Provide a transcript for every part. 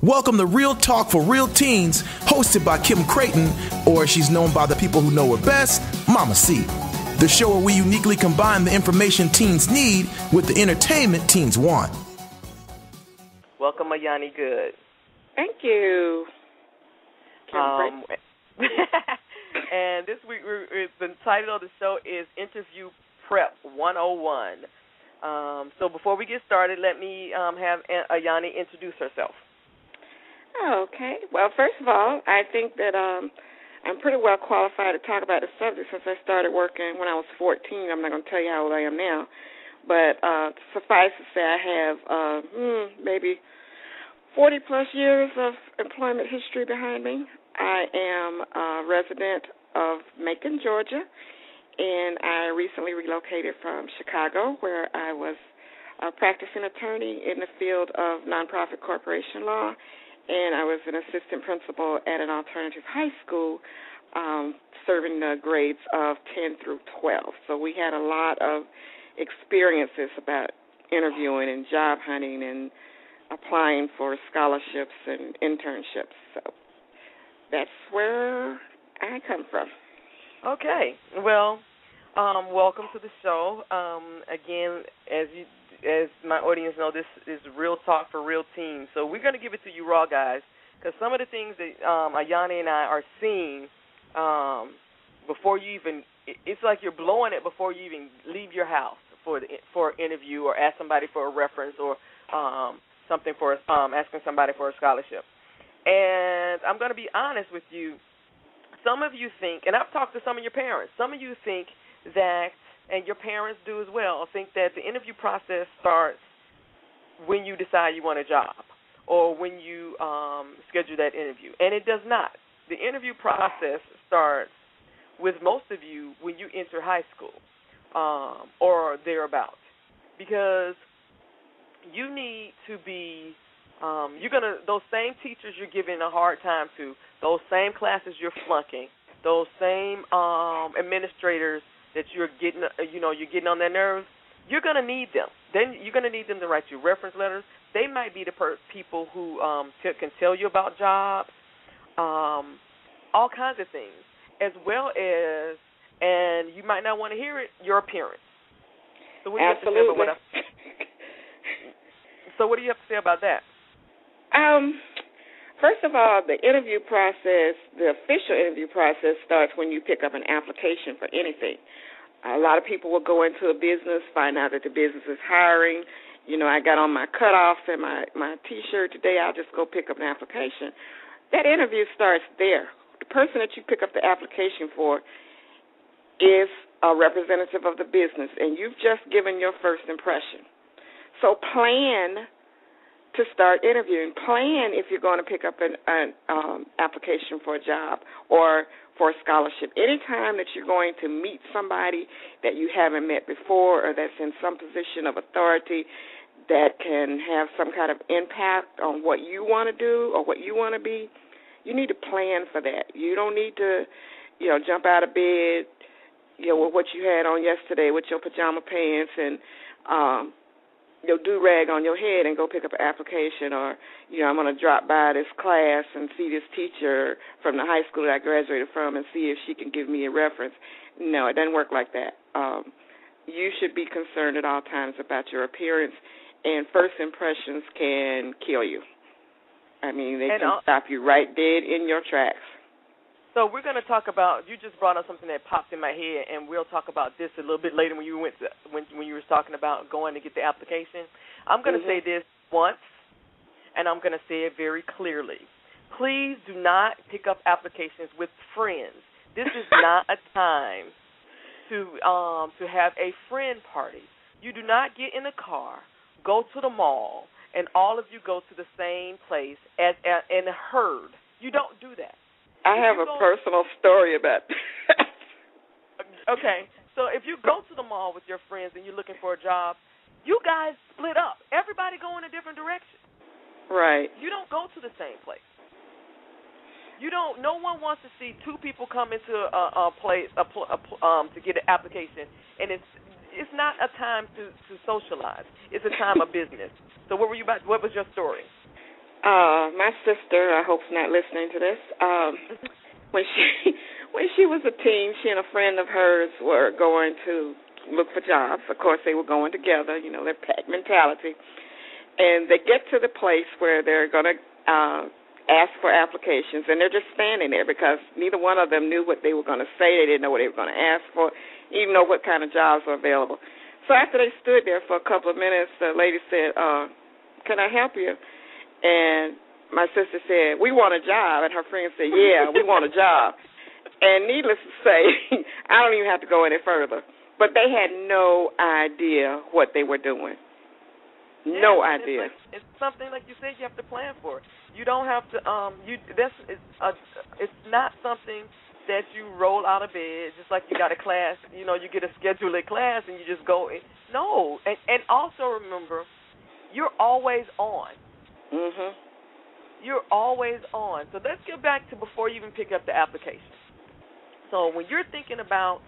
Welcome to Real Talk for Real Teens, hosted by Kim Creighton, or she's known by the people who know her best, Mama C. The show where we uniquely combine the information teens need with the entertainment teens want. Welcome, Ayani Good. Thank you. And this week, the title of the show is Interview Prep 101. So before we get started, let me have Ayani introduce herself. Okay. Well, first of all, I think that I'm pretty well qualified to talk about the subject since I started working when I was 14. I'm not going to tell you how old I am now. But suffice to say I have maybe 40-plus years of employment history behind me. I am a resident of Macon, Georgia, and I recently relocated from Chicago, where I was a practicing attorney in the field of nonprofit corporation law. And I was an assistant principal at an alternative high school serving the grades of 10 through 12. So we had a lot of experiences about interviewing and job hunting and applying for scholarships and internships. So that's where I come from. Okay. Well, welcome to the show. Again, as my audience know, this is Real Talk for Real Teens. So we're going to give it to you raw, guys, because some of the things that Ayani and I are seeing before you even, it's like you're blowing it before you even leave your house for an interview or ask somebody for a reference or asking somebody for a scholarship. And I'm going to be honest with you. Some of you think, and I've talked to some of your parents, some of you think that, and your parents do as well, think that the interview process starts when you decide you want a job or when you schedule that interview. And it does not. The interview process starts with most of you when you enter high school or thereabouts, because you need to be, those same teachers you're giving a hard time to, those same classes you're flunking, those same administrators that you're getting on their nerves, you're going to need them. Then you're going to need them to write you reference letters. They might be the people who can tell you about jobs, all kinds of things, as well as, and you might not want to hear it, your appearance. So what do you Absolutely. have to say about So what do you have to say about that? First of all, the interview process, the official interview process starts when you pick up an application for anything. A lot of people will go into a business, find out that the business is hiring. You know, I got on my cutoffs and my T-shirt today. I'll just go pick up an application. That interview starts there. The person that you pick up the application for is a representative of the business, and you've just given your first impression. So plan to start interviewing. Plan if you're going to pick up an application for a job or for a scholarship. Anytime that you're going to meet somebody that you haven't met before or that's in some position of authority that can have some kind of impact on what you want to do or what you want to be, you need to plan for that. You don't need to, jump out of bed, with what you had on yesterday with your pajama pants and your do-rag on your head and go pick up an application, or, I'm going to drop by this class and see this teacher from the high school that I graduated from and see if she can give me a reference. No, it doesn't work like that. You should be concerned at all times about your appearance, and first impressions can kill you. I mean, they can stop you right dead in your tracks. So we're going to talk about, you just brought up something that popped in my head, and we'll talk about this a little bit later when you when you were talking about going to get the application. I'm going to say this once, and I'm going to say it very clearly. Please do not pick up applications with friends. This is not a time to have a friend party. You do not get in a car, go to the mall, and all of you go to the same place in a herd. You don't do that. I have a personal story about that. Okay, so if you go to the mall with your friends and you're looking for a job, you guys split up. Everybody go in a different direction. Right. You don't go to the same place. No one wants to see two people come into a place to get an application, and it's not a time to socialize. It's a time of business. So what was your story? My sister, I hope, is not listening to this. When she was a teen, she and a friend of hers were going to look for jobs. Of course, they were going together. You know, their pack mentality. And they get to the place where they're going to ask for applications, and they're just standing there because neither one of them knew what they were going to say. They didn't know what they were going to ask for, even know what kind of jobs were available. So after they stood there for a couple of minutes, the lady said, can I help you? And my sister said, we want a job. And her friend said, yeah, we want a job. And needless to say, I don't even have to go any further. But they had no idea what they were doing. No idea. It's something, like you said, you have to plan for. You don't have to. It's not something that you roll out of bed just like you got a class. You know, you get a scheduled class and you just go in. No, and also remember, you're always on. Mhm. You're always on. So let's get back to before you even pick up the application. So when you're thinking about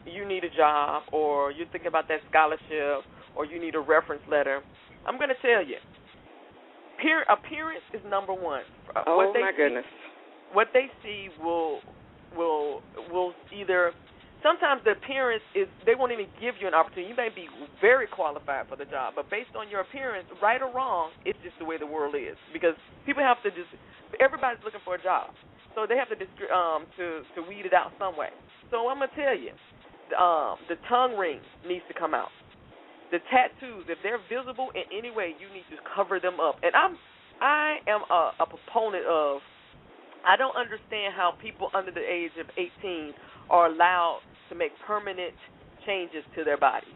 you need a job, or you're thinking about that scholarship, or you need a reference letter, I'm going to tell you, appearance is number one. Oh, my goodness. What they see will either, sometimes the appearance is, they won't even give you an opportunity. You may be very qualified for the job, but based on your appearance, right or wrong, it's just the way the world is. Because people have to everybody's looking for a job. So they have to weed it out some way. So I'm going to tell you, the tongue ring needs to come out. The tattoos, if they're visible in any way, you need to cover them up. And I am a proponent of, I don't understand how people under the age of 18 are allowed to make permanent changes to their bodies.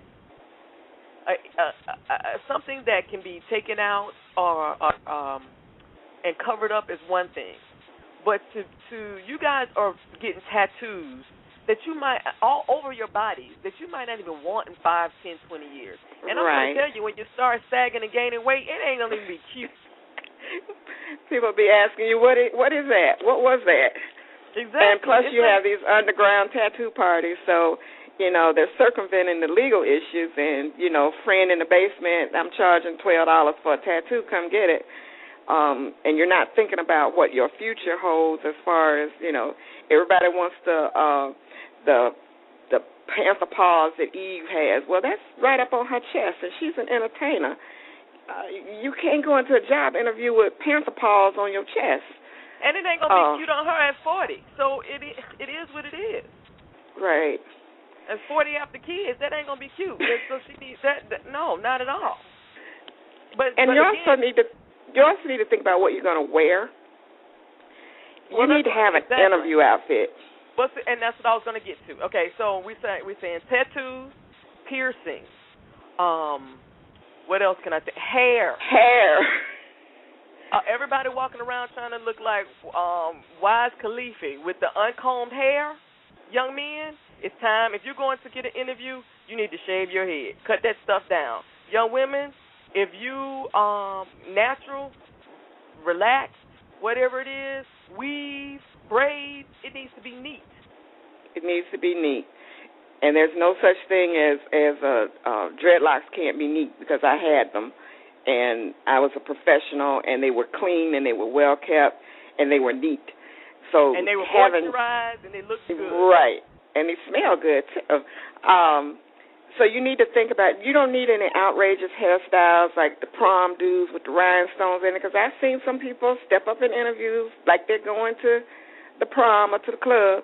Something that can be taken out or and covered up is one thing. But to you guys are getting tattoos that you might, all over your body, that you might not even want in 5, 10, 20 years. And I'm going to tell you, when you start sagging and gaining weight, it ain't going to even be cute. People be asking you, what is that? What was that? Exactly. And plus you have these underground tattoo parties, so, you know, they're circumventing the legal issues. And, you know, friend in the basement, I'm charging $12 for a tattoo, come get it. And you're not thinking about what your future holds as far as, you know, everybody wants the panther paws that Eve has. Well, that's right up on her chest, and she's an entertainer. You can't go into a job interview with panther paws on your chest. And it ain't going to be cute on her at 40. So it is what it is. Right. At 40 after kids, that ain't going to be cute. So she needs that. No, not at all. You also need to think about what you're going to wear. You need to have an interview outfit. And that's what I was going to get to. Okay, so we're saying tattoos, piercings. What else can I say? Hair. Everybody walking around trying to look like Wiz Khalifa with the uncombed hair. Young men, it's time. If you're going to get an interview, you need to shave your head. Cut that stuff down. Young women, if you natural, relaxed, whatever it is, weave, braids, it needs to be neat. It needs to be neat. And there's no such thing as dreadlocks can't be neat, because I had them. And I was a professional, and they were clean, and they were well kept, and they were neat. So and they were moisturized, and they looked good. Right. And they smell good, too. So you need to think about, you don't need any outrageous hairstyles like the prom dudes with the rhinestones in it, because I've seen some people step up in interviews like they're going to the prom or to the club.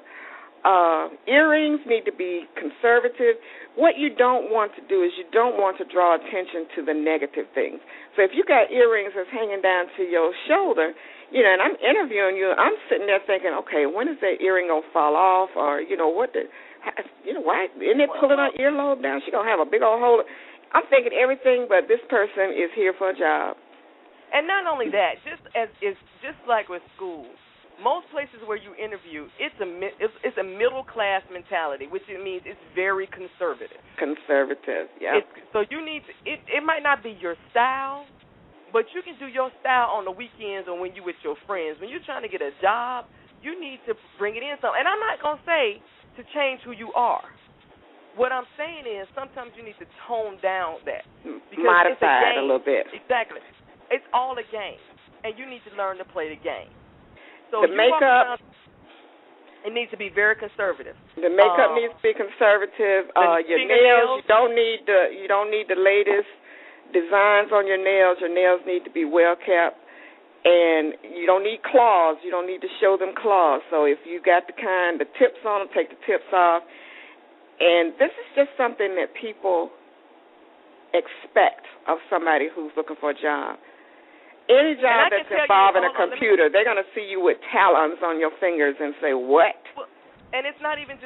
Earrings need to be conservative. What you don't want to do is you don't want to draw attention to the negative things. So if you got earrings that's hanging down to your shoulder, you know, and I'm interviewing you, I'm sitting there thinking, okay, when is that earring going to fall off? Or, you know, why isn't it pulling her earlobe down? She's going to have a big old hole. I'm thinking everything but this person is here for a job. And not only that, just like with school, most places where you interview, it's a middle-class mentality, which it means it's very conservative. Conservative, yeah. So you need to, it might not be your style, but you can do your style on the weekends or when you're with your friends. When you're trying to get a job, you need to bring it in some. And I'm not going to say to change who you are. What I'm saying is sometimes you need to tone down that. Modify it a little bit. Exactly. it's all a game, and you need to learn to play the game. So the makeup, it needs to be very conservative. The makeup needs to be conservative. Your nails, you don't need the latest designs on your nails. Your nails need to be well kept. And you don't need claws. You don't need to show them claws. So if you got the tips on them, take the tips off. And this is just something that people expect of somebody who's looking for a job. Any job that's involving a computer, they're going to see you with talons on your fingers and say, what? Well, and it's not even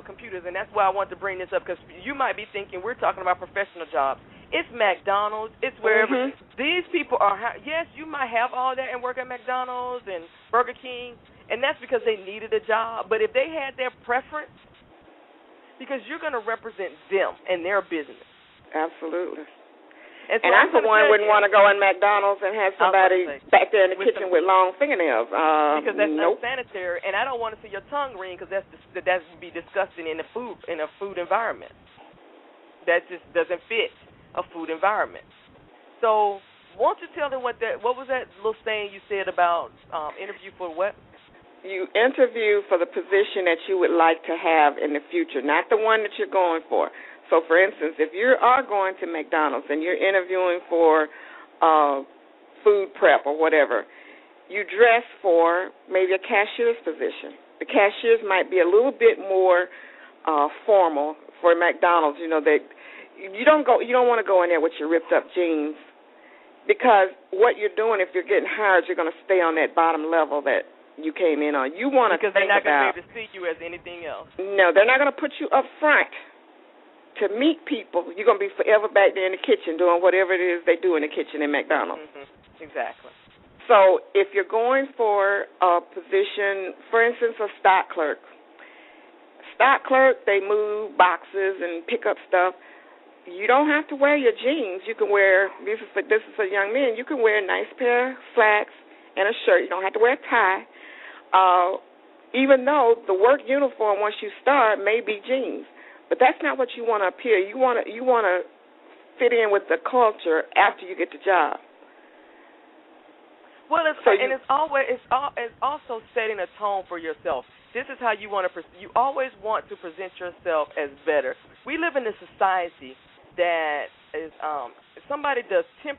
computers, and that's why I want to bring this up, because you might be thinking we're talking about professional jobs. It's McDonald's. It's wherever. Mm-hmm. These people are, yes, you might have all that and work at McDonald's and Burger King, and that's because they needed a job. But if they had their preference, because you're going to represent them and their business. Absolutely. And I, for one, wouldn't want to go in McDonald's and have somebody back there in the kitchen with long fingernails. Because that's unsanitary, and I don't want to see your tongue ring, because that would be disgusting in a food environment. That just doesn't fit a food environment. So, won't you tell them what was that little saying you said about interview for what? You interview for the position that you would like to have in the future, not the one that you're going for. So, for instance, if you are going to McDonald's and you're interviewing for food prep or whatever, you dress for maybe a cashier's position. The cashiers might be a little bit more formal for McDonald's. You know, you don't want to go in there with your ripped up jeans, because what you're doing, if you're getting hired, you're going to stay on that bottom level that you came in on. You want to think about, because they're not going to be able to see you as anything else. No, they're not going to put you up front to meet people. You're going to be forever back there in the kitchen doing whatever it is they do in the kitchen in McDonald's. Mm-hmm. Exactly. So if you're going for a position, for instance, a stock clerk, they move boxes and pick up stuff. You don't have to wear your jeans. You can wear, this is for young men, you can wear a nice pair of slacks and a shirt. You don't have to wear a tie. Even though the work uniform, once you start, may be jeans. But that's not what you want to appear. You want to fit in with the culture after you get the job. Well, it's also setting a tone for yourself. This is how you want to. You always want to present yourself as better. We live in a society that is, if somebody does 10%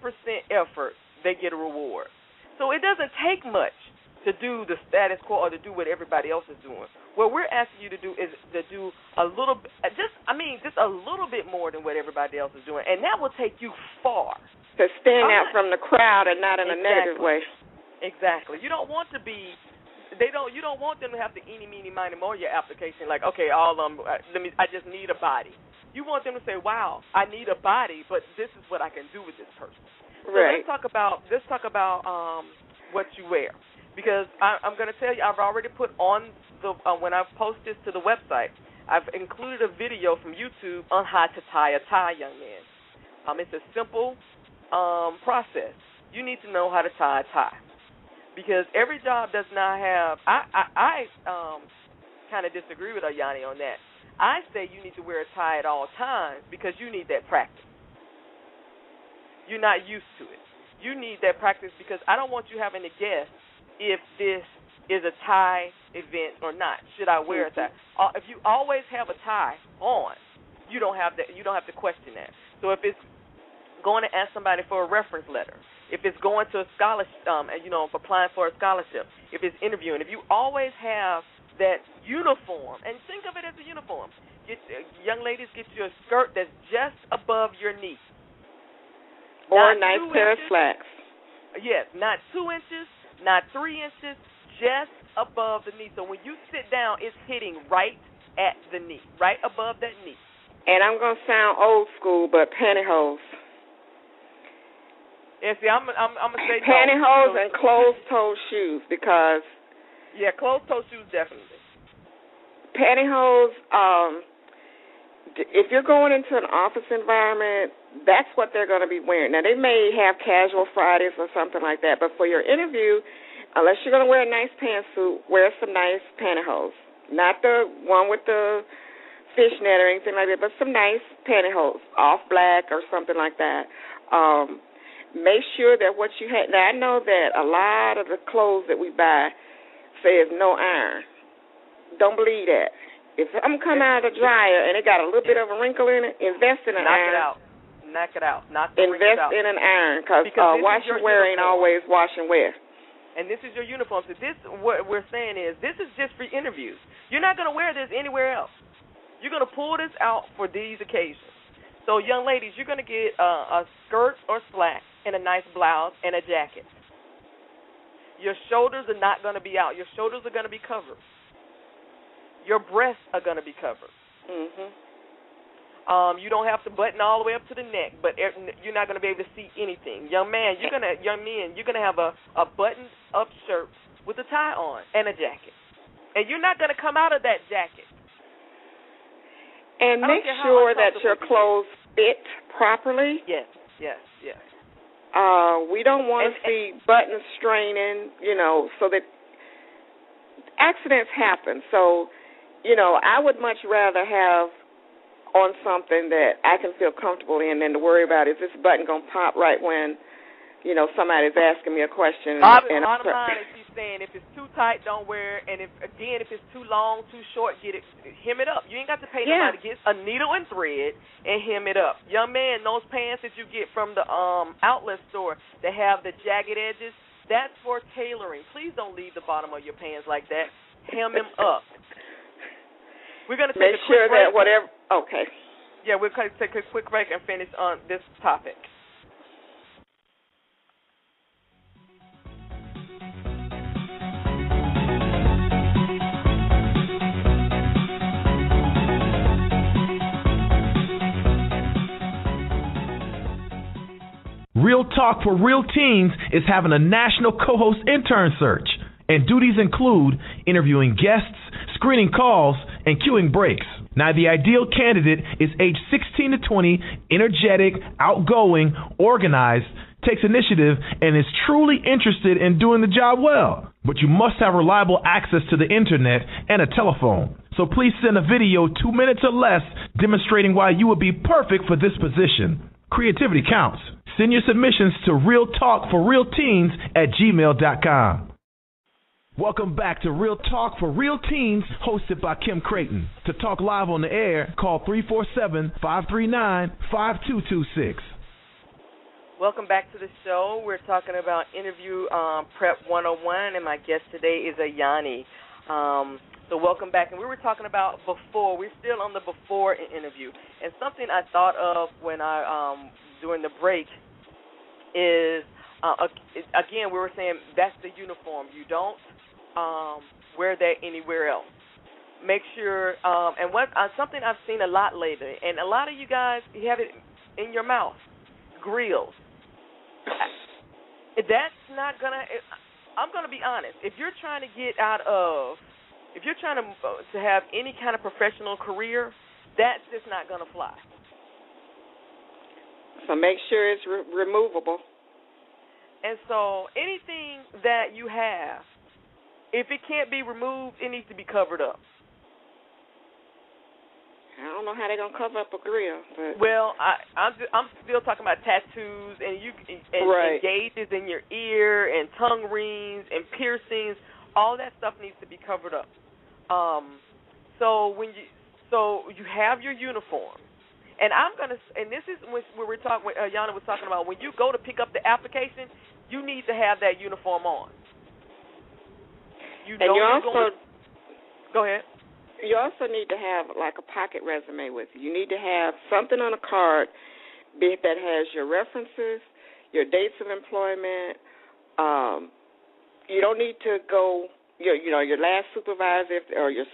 effort, they get a reward. So it doesn't take much to do the status quo or to do what everybody else is doing. What we're asking you to do is to do a little, just a little bit more than what everybody else is doing, and that will take you far. To stand out from the crowd and not in a negative way. Exactly. You don't want to be. You don't want them to have to eeny, meeny, miny, moe your application. Like, okay, I just need a body. You want them to say, wow, I need a body, but this is what I can do with this person. So right. Let's talk about what you wear, because I'm going to tell you, I've already put on when I post this to the website, I've included a video from YouTube on how to tie a tie, young man. It's a simple process. You need to know how to tie a tie, because every job does not have. I kind of disagree with Ayani on that. I say you need to wear a tie at all times because you need that practice. You're not used to it. You need that practice because I don't want you having to guess if this is a tie event or not. Should I wear a tie? If you always have a tie on, you don't have to question that. So if it's going to ask somebody for a reference letter, if it's going to a scholarship, applying for a scholarship, if it's interviewing, if you always have that uniform, and think of it as a uniform. Young ladies, get you a skirt that's just above your knee. Or a nice pair of slacks. Yes, not 2 inches, not 3 inches, just above the knee. So when you sit down, it's hitting right at the knee, right above that knee. And I'm going to sound old school, but pantyhose. Yeah, see, I'm going to say pantyhose and closed-toe shoes because... Yeah, closed-toe shoes, definitely. Pantyhose, if you're going into an office environment, that's what they're going to be wearing. Now, they may have casual Fridays or something like that, but for your interview, unless you're going to wear a nice pantsuit, wear some nice pantyhose. Not the one with the fishnet or anything like that, but some nice pantyhose, off black or something like that. Make sure that what you have. Now, I know that a lot of the clothes that we buy says no iron. Don't believe that. If I'm coming out of the dryer and it got a little bit of a wrinkle in it, invest in an iron. Knock it out. Knock the wrinkles out. Invest in an iron because wash and wear ain't always wash and wear. And this is your uniform. So this, what we're saying is, this is just for interviews. You're not going to wear this anywhere else. You're going to pull this out for these occasions. So, young ladies, you're going to get a skirt or slacks and a nice blouse and a jacket. Your shoulders are not going to be out. Your shoulders are going to be covered. Your breasts are going to be covered. Mm-hmm. You don't have to button all the way up to the neck, but you're not going to be able to see anything. Young men, you're going to have a buttoned-up shirt with a tie on and a jacket. And you're not going to come out of that jacket. And make sure that your clothes fit properly. Yes. We don't want to see buttons straining, so that accidents happen. So, I would much rather have on something that I can feel comfortable in than to worry about, is this button going to pop right when, somebody's asking me a question. Bottom line is she's saying if it's too tight, don't wear it. And if it's too long, too short, hem it up. You ain't got to pay nobody to get a needle and thread and hem it up. Young man, those pants that you get from the outlet store that have the jagged edges, that's for tailoring. Please don't leave the bottom of your pants like that. Hem them up. We're going to take a quick break. Okay. Yeah, we're going to take a quick break and finish on this topic. Real Talk for Real Teens is having a national co-host intern search, and duties include interviewing guests, screening calls, and queuing breaks. Now, the ideal candidate is age 16 to 20, energetic, outgoing, organized, takes initiative, and is truly interested in doing the job well. But you must have reliable access to the internet and a telephone. So please send a video 2 minutes or less demonstrating why you would be perfect for this position. Creativity counts. Send your submissions to realtalkforrealteens@gmail.com. Welcome back to Real Talk for Real Teens, hosted by Kim Creighton. To talk live on the air, call 347-539-5226. Welcome back to the show. We're talking about interview prep 101, and my guest today is Ayani. So welcome back. And we were talking about before. We're still on the before interview. And something I thought of when during the break is, again, we were saying that's the uniform. You don't wear that anywhere else. Make sure, and something I've seen a lot lately, and a lot of you guys, you have it in your mouth, grills. That's not going to, I'm going to be honest, if you're trying to have any kind of professional career, that's just not going to fly. So make sure it's removable. And so anything that you have, if it can't be removed, it needs to be covered up. I don't know how they're gonna cover up a grill. But. Well, I'm still talking about tattoos and gauges in your ear and tongue rings and piercings. All that stuff needs to be covered up. So you have your uniform. And this is when we're talking. Ayani was talking about when you go to pick up the application, you need to have that uniform on. Go ahead. You also need to have like a pocket resume with you. You need to have something on a card that has your references, your dates of employment. You don't need to go your last supervisor or your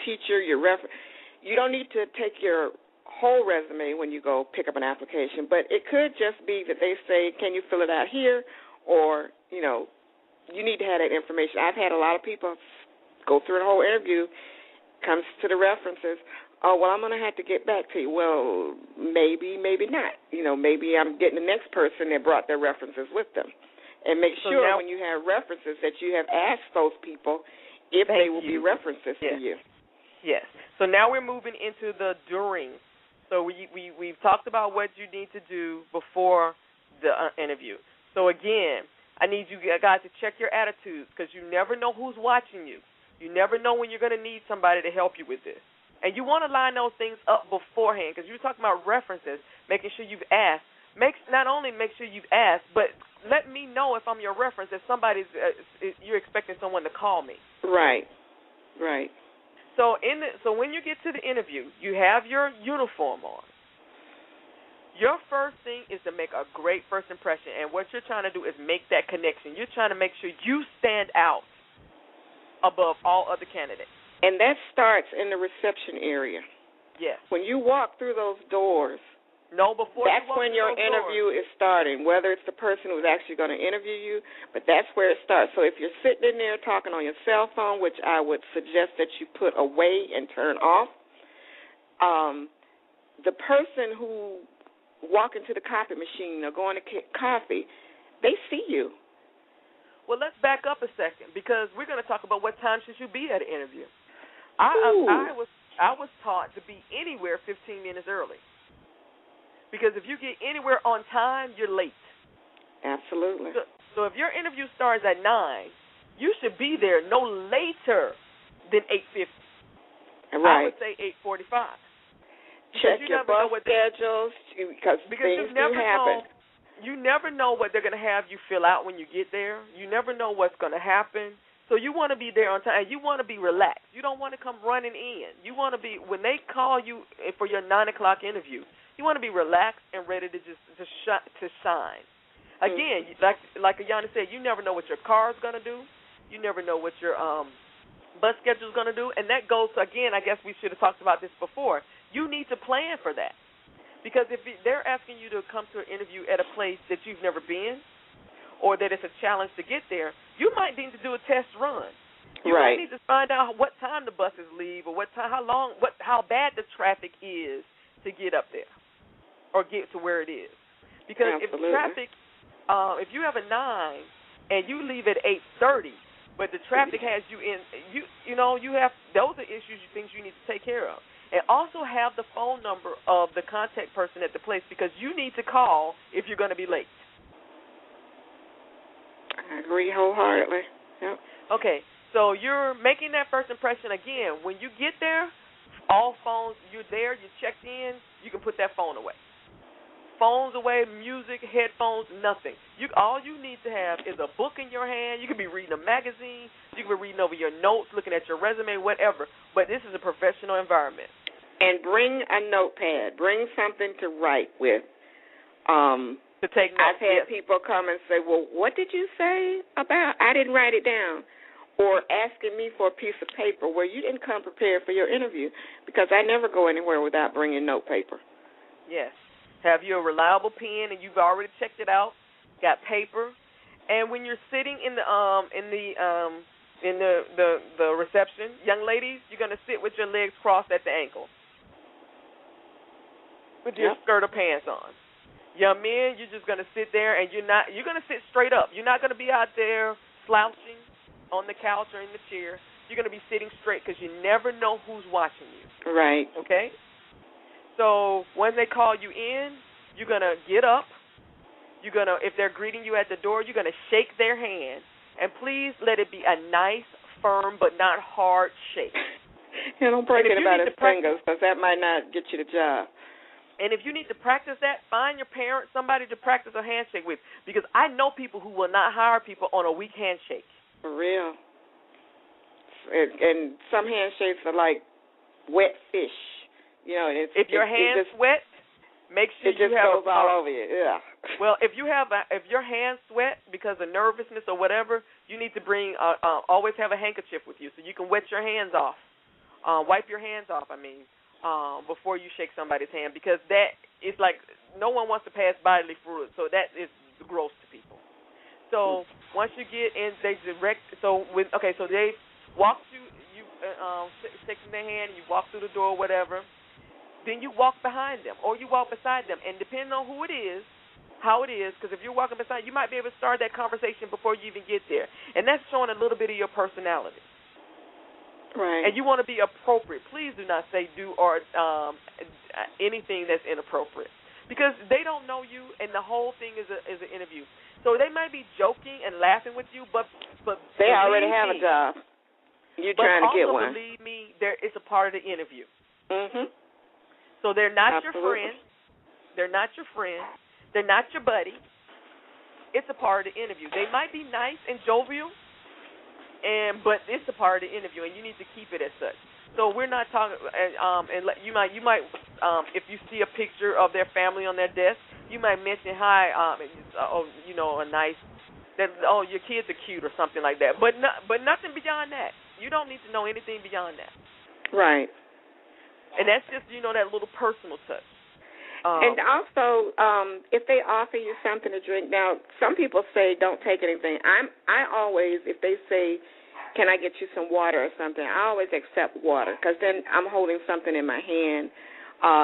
teacher, your reference. You don't need to take your whole resume when you go pick up an application, but it could just be that they say, can you fill it out here, or, you need to have that information. I've had a lot of people go through the whole interview, comes to the references, oh, well, I'm going to have to get back to you. Well, maybe not. Maybe I'm getting the next person that brought their references with them. And make sure when you have references that you have asked those people if they will be references to you. Yes. So now we're moving into the during. So we've talked about what you need to do before the interview. So again, I need you guys to check your attitudes because you never know who's watching you. You never know when you're going to need somebody to help you with this. And you want to line those things up beforehand because you're talking about references, making sure you've asked. Not only make sure you've asked, but let me know if I'm your reference, if somebody's, you're expecting someone to call me. Right. So when you get to the interview, you have your uniform on. Your first thing is to make a great first impression, and what you're trying to do is make that connection. You're trying to make sure you stand out above all other candidates. And that starts in the reception area. Yes. When you walk through those doors, that's when your interview is starting, whether it's the person who's actually going to interview you, but that's where it starts. So if you're sitting in there talking on your cell phone, which I would suggest that you put away and turn off, the person who walk into the coffee machine or going to get coffee, they see you. Well, let's back up a second because we're going to talk about what time should you be at an interview. I was taught to be anywhere 15 minutes early because if you get anywhere on time, you're late. Absolutely. So if your interview starts at 9, you should be there no later than 8:50. Right. I would say 8:45. Check your bus schedules because things do happen. You never know what they're going to have you fill out when you get there. You never know what's going to happen. So you want to be there on time. You want to be relaxed. You don't want to come running in. You want to be, when they call you for your 9 o'clock interview, you want to be relaxed and ready to shine. Again, like Ayani said, you never know what your car is going to do. You never know what your bus schedule is going to do. And that goes to, again, I guess we should have talked about this before. You need to plan for that. Because if they're asking you to come to an interview at a place that you've never been or that it's a challenge to get there, you might need to do a test run. You might need to find out what time the buses leave or how bad the traffic is to get up there or get to where it is. Because if traffic, if you have a 9 and you leave at 8:30, but the traffic has you in, you have, those are issues, things you need to take care of. And also have the phone number of the contact person at the place because you need to call if you're going to be late. I agree wholeheartedly. Yep. Okay, so you're making that first impression again. When you get there, all phones, you're there, you checked in, you can put that phone away. Phones away, music, headphones, nothing. All you need to have is a book in your hand. You could be reading a magazine. You could be reading over your notes, looking at your resume, whatever. But this is a professional environment. And bring a notepad. Bring something to write with. To take notes. I've had people come and say, well, what did you say about? I didn't write it down. Or asking me for a piece of paper where you didn't come prepared for your interview because I never go anywhere without bringing note paper. Yes. Have you a reliable pen and you've already checked it out? Got paper, and when you're sitting in the reception, young ladies, you're gonna sit with your legs crossed at the ankle, with your skirt or pants on. Young men, you're just gonna sit there and you're gonna sit straight up. You're not gonna be out there slouching on the couch or in the chair. You're gonna be sitting straight because you never know who's watching you. Right. Okay. So when they call you in, you're going to get up. If they're greeting you at the door, you're going to shake their hand. And please let it be a nice, firm, but not hard shake. Don't break it about his fingers because that might not get you the job. And if you need to practice that, find your parent, somebody to practice a handshake with. Because I know people who will not hire people on a weak handshake. For real. And some handshakes are like wet fish. If your hand's wet, make sure it just you have goes all over you. Yeah. Well, if your hands sweat because of nervousness or whatever, you need to always have a handkerchief with you so you can wet your hands off, wipe your hands off. Before you shake somebody's hand because that is like no one wants to pass bodily fluids, so that is gross to people. So once you get in, they So they walk through you, shaking their hand. You walk through the door, whatever. Then you walk behind them or you walk beside them. And depending on who it is, how it is, because if you're walking beside, you might be able to start that conversation before you even get there. And that's showing a little bit of your personality. Right. And you want to be appropriate. Please do not say do or anything that's inappropriate. because they don't know you, and the whole thing is an interview. So they might be joking and laughing with you, but they already have a job. You're trying to get one. But also believe me, it's a part of the interview. Mhm. So they're not Absolutely. your friend. They're not your friend. They're not your buddy. It's a part of the interview. They might be nice and jovial, but it's a part of the interview, and you need to keep it as such. So we're not talking, and you might, if you see a picture of their family on their desk, you might mention, hi, a nice, your kids are cute or something like that. But nothing beyond that. You don't need to know anything beyond that. Right. And that's just, that little personal touch. And also, if they offer you something to drink, now some people say don't take anything. I always, if they say, can I get you some water or something, I always accept water, because then I'm holding something in my hand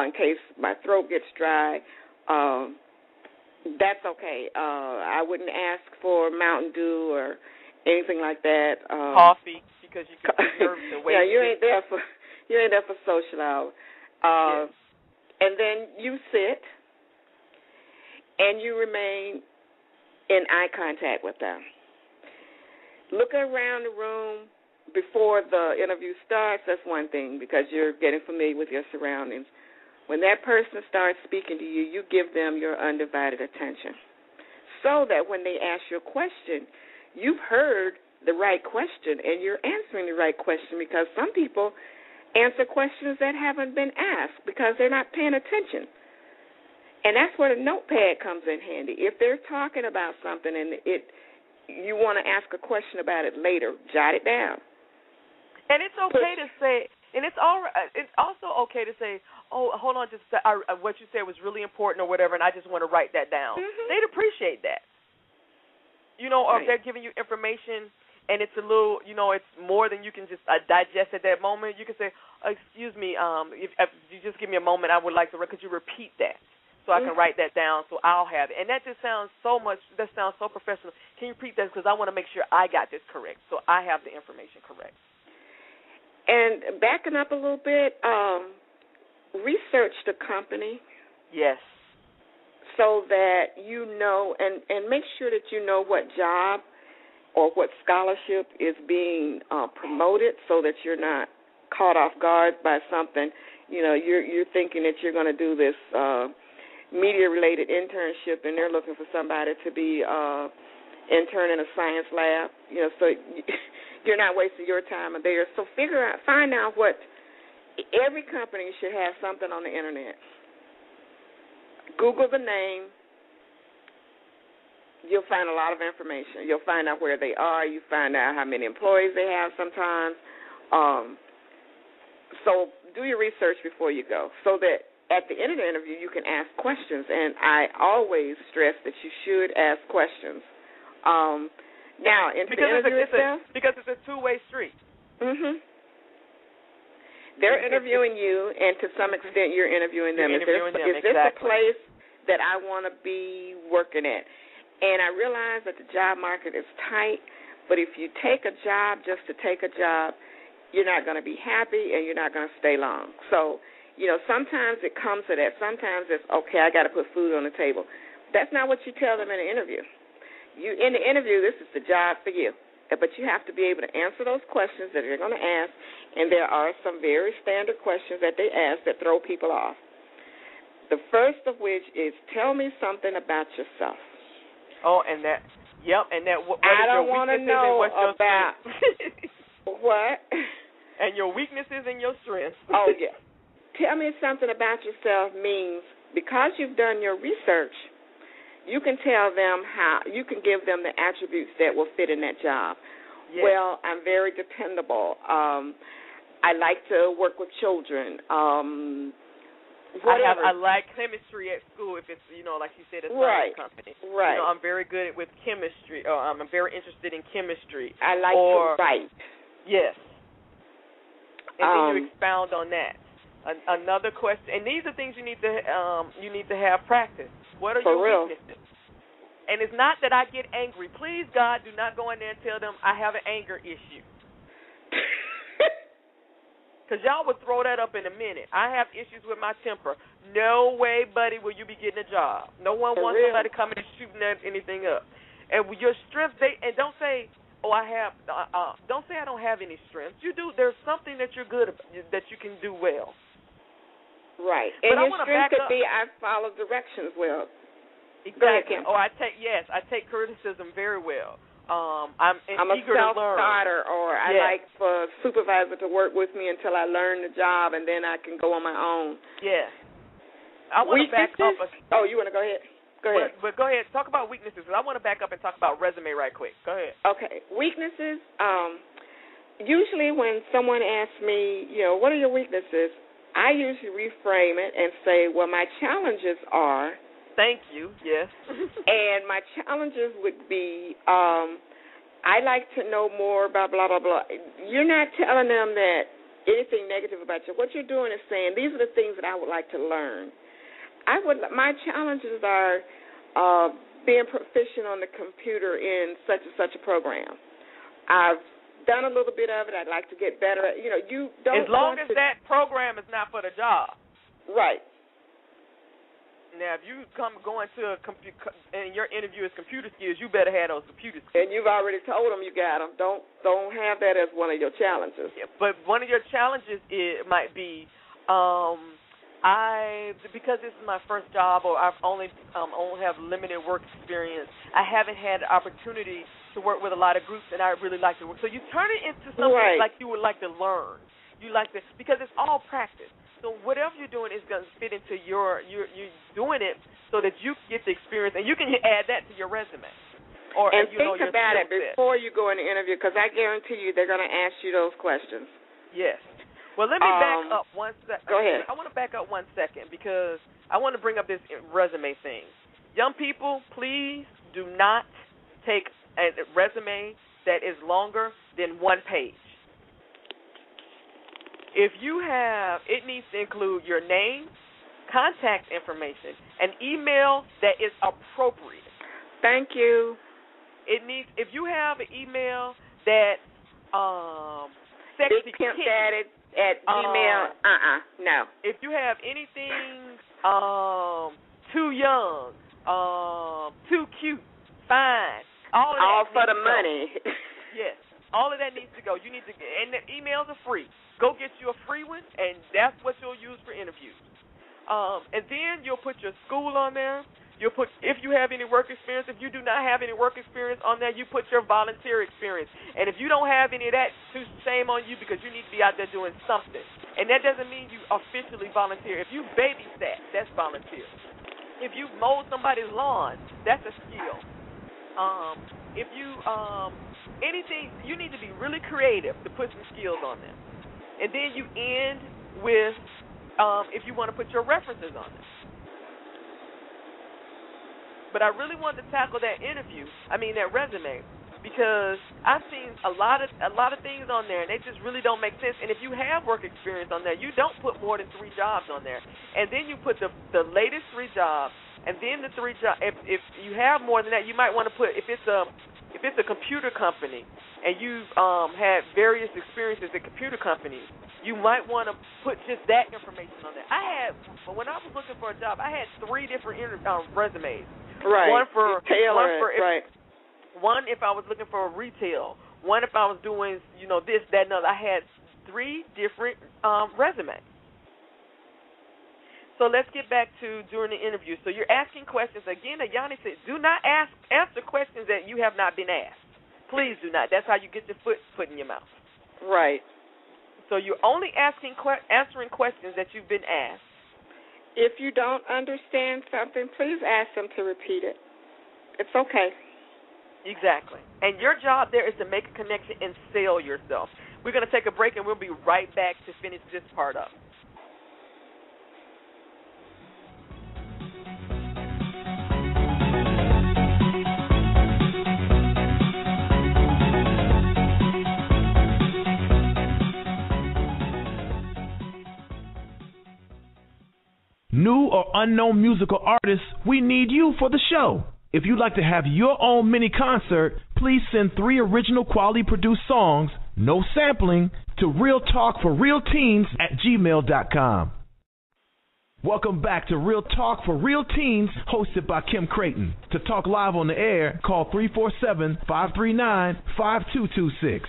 in case my throat gets dry. That's okay. I wouldn't ask for Mountain Dew or anything like that. Coffee, because you can be nervous and wait. Yeah, you ain't there for social hour. Yes. And then you sit and you remain in eye contact with them. Look around the room before the interview starts. That's one thing, because you're getting familiar with your surroundings. When that person starts speaking to you, you give them your undivided attention, so that when they ask you a question, you've heard the right question and you're answering the right question, because some people answer questions that haven't been asked because they're not paying attention. And that's where the notepad comes in handy. If they're talking about something and you want to ask a question about it later, jot it down. And it's okay to say, and it's also okay to say, oh, hold on, just what you said was really important or whatever, and I just want to write that down. Mm-hmm. They'd appreciate that. Or if they're giving you information and it's a little, it's more than you can just digest at that moment, you can say, excuse me, if you just give me a moment, I would like to, could you repeat that so I can write that down so I'll have it. And that just sounds so professional. Can you repeat that, because I want to make sure I got this correct so I have the information correct. And backing up a little bit, research the company. Yes. So that you know, and make sure that you know what job or what scholarship is being promoted, so that you're not caught off guard by something. You're thinking that you're going to do this media-related internship, and they're looking for somebody to be intern in a science lab. So you're not wasting your time there. So find out what every company should have something on the internet. Google the name. You'll find a lot of information. You'll find out where they are. You find out how many employees they have sometimes. So do your research before you go, so that at the end of the interview you can ask questions. And I always stress that you should ask questions. Now, into the interview itself, because it's a two-way street. Mhm. They're interviewing you, and to some extent you're interviewing them. Is this a place that I want to be working at? And I realize that the job market is tight, but if you take a job just to take a job, you're not going to be happy and you're not going to stay long. So, sometimes it comes to that. Sometimes it's, okay, I got to put food on the table. That's not what you tell them in the interview. In the interview, this is the job for you. But you have to be able to answer those questions that they're going to ask, and there are some very standard questions that they ask that throw people off. The first of which is, tell me something about yourself. Oh, and that, yep, and that what I is don't your want to weaknesses know and what's your about what? And your weaknesses and your strengths. Oh, yeah. Tell me something about yourself means, because you've done your research, you can tell them you can give them the attributes that will fit in that job. Yes. Well, I'm very dependable. I like to work with children. I like chemistry at school. If it's like you said, a science company. Right. I'm very good with chemistry. I'm very interested in chemistry. I like to write. Yes. And then you expound on that. Another question, and these are things you need to have practice. What are your weaknesses? And it's not that I get angry. Please, God, do not go in there and tell them I have an anger issue. Because y'all would throw that up in a minute. I have issues with my temper. No way, buddy, will you be getting a job. No one wants somebody coming and shooting anything up. And with your strength, don't say, oh, don't say I don't have any strength. You do. There's something that you're good at, that you can do well. Right. But and your strength could be I follow directions well. Exactly. I take criticism very well. I'm a eager to learn. self-starter, or I like for a supervisor to work with me until I learn the job, and then I can go on my own. Yes. I want to back up. You want to go ahead? Go ahead. But go ahead. Talk about weaknesses. I want to back up and talk about resume right quick. Go ahead. Okay. Weaknesses. Usually when someone asks me, what are your weaknesses, I usually reframe it and say, well, my challenges are. Thank you. Yes. And my challenges would be, I like to know more about blah, blah, blah. You're not telling them that anything negative about you. What you're doing is saying, these are the things that I would like to learn. My challenges are being proficient on the computer in such and such a program. I've done a little bit of it. I'd like to get better at, you don't. As long as that program is not for the job. Right. Now, if you go into and your interview is computer skills, you better have those computer skills. And you've already told them you got them. Don't have that as one of your challenges. Yeah, but one of your challenges might be, because this is my first job, or I've only have limited work experience, I haven't had the opportunity to work with a lot of groups, and I really like to work. So you turn it into something like you would like to learn. You like to, because it's all practice. So whatever you're doing is going to fit into you're doing it so that you get the experience, and you can add that to your resume. Think about it before you go in the interview, because I guarantee you they're going to ask you those questions. Yes. Well, let me back up 1 second. Go ahead. I want to back up 1 second because I want to bring up this resume thing. Young people, please do not take a resume that is longer than 1 page. If you have, it needs to include your name, contact information, an email that is appropriate. Thank you. If you have an email that sexy Big Pimp Daddy at Gmail, no. If you have anything too young, too cute, fine, all for the money. Yes. All of that needs to go. You need to, and the emails are free. Go get you a free one, and that's what you'll use for interviews. And then you'll put your school on there. You'll put, if you have any work experience. If you do not have any work experience on there, you put your volunteer experience. And if you don't have any of that, shame on you, because you need to be out there doing something. And that doesn't mean you officially volunteer. If you babysat, that's volunteer. If you mowed somebody's lawn, that's a skill. If you anything, you need to be really creative to put some skills on there. And then you end with if you want to put your references on there. But I really want to tackle that that resume, because I've seen a lot of things on there, and they just really don't make sense. And if you have work experience on there, you don't put more than 3 jobs on there. And then you put the latest 3 jobs, and then the 3 jobs. If you have more than that, you might want to put, if it's a computer company and you've had various experiences at computer companies, you might want to put just that information on there. When I was looking for a job, I had 3 different resumes. Right. One if I was looking for a retail. One if I was doing, this, that, and other. I had 3 different resumes. So let's get back to during the interview. So you're asking questions. Again, Ayani said, do not answer questions that you have not been asked. Please do not. That's how you get your foot put in your mouth. Right. So you're only answering questions that you've been asked. If you don't understand something, please ask them to repeat it. It's okay. Exactly. And your job there is to make a connection and sell yourself. We're going to take a break, and we'll be right back to finish this part up. New or unknown musical artists, we need you for the show. If you'd like to have your own mini concert, please send 3 original quality produced songs no sampling, to realtalkforrealteens@gmail.com. Welcome back to Real Talk for Real Teens, hosted by Kim Creighton. To talk live on the air, call 347-539-5226.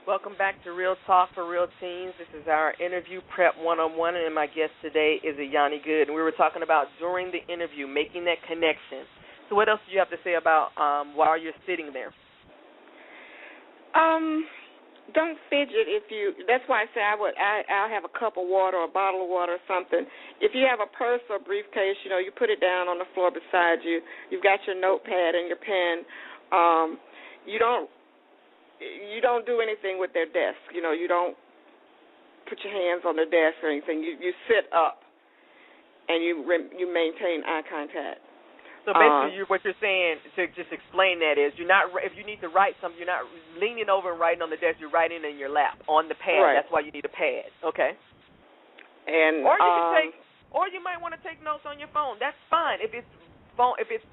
Welcome back to Real Talk for Real Teens. This is our interview prep one-on-one, and my guest today is Ayani Good. And we were talking about during the interview, making that connection. So what else do you have to say about while you're sitting there? Don't fidget that's why I say I'll have a cup of water or a bottle of water or something. If you have a purse or a briefcase, you put it down on the floor beside you. You've got your notepad and your pen. You don't do anything with their desk. You don't put your hands on their desk or anything. You sit up and you maintain eye contact. So basically, what you're saying, to just explain that, is you're not, if you need to write something, you're not leaning over and writing on the desk. You're writing in your lap on the pad. Right. That's why you need a pad. Okay. And or you might want to take notes on your phone. That's fine if it's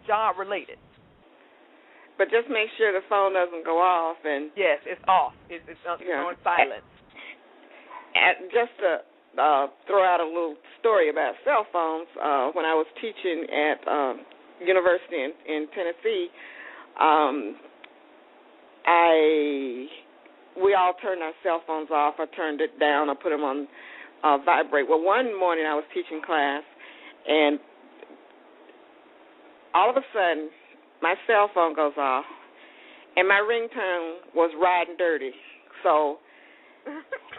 job related. But just make sure the phone doesn't go off. And yes, it's off. It's on silent. Just to throw out a little story about cell phones, when I was teaching at university in Tennessee, we all turned our cell phones off. I turned it down. I put them on vibrate. Well, one morning I was teaching class, and all of a sudden my cell phone goes off, and my ringtone was Riding Dirty. So